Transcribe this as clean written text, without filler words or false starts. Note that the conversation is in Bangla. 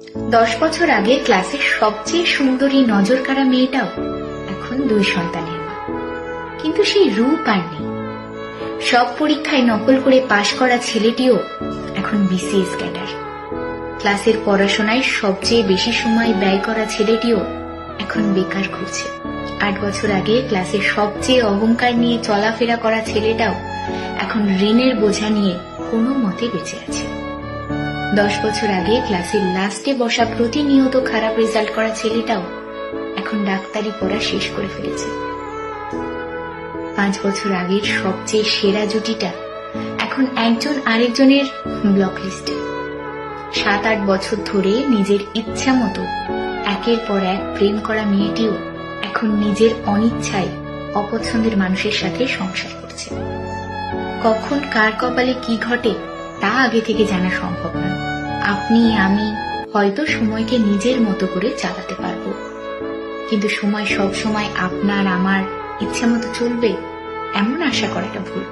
10 বছর আগে ক্লাসের সবচেয়ে সুন্দরী নজর কাড়া মেয়েটাও এখন 2 সন্তানের মা। কিন্তু সেই রূপ আর নেই। সব পরীক্ষায় নকল করে পাশ করা ছেলেটিও এখন বিসিএস ক্যাডার। ক্লাসের পড়াশোনায় সবচেয়ে বেশি সময় ব্যয় করা ছেলেটিও এখন বেকার ঘুরছে। 8 বছর আগে ক্লাসের সবচেয়ে অহংকার নিয়ে চলাফেরা করা ছেলেটাও এখন ঋণের বোঝা নিয়ে কোনো মতে বেঁচে আছে। 10 বছর আগে ক্লাসের লাস্টে বসা প্রতিনিয়ত খারাপ রেজাল্ট করা ছেলেটাও এখন ডাক্তারি পড়া শেষ করে ফেলেছে। 5 বছর আগের সবচেয়ে সেরা জুটিটা এখন একজন আরেকজনের ব্লক লিস্টে। 7-8 বছর ধরে নিজের ইচ্ছা মতো একের পর এক প্রেম করা মেয়েটিও এখন নিজের অনিচ্ছায় অপছন্দের মানুষের সাথে সংসার করছে। কখন কার কপালে কি ঘটে তা আগে থেকে জানা সম্ভব নয়। আপনি আমি হয়তো সময়কে নিজের মতো করে চালাতে পারবো, কিন্তু সময় সব সময় আপনার আমার ইচ্ছা মতো চলবে এমন আশা করাটা ভুল।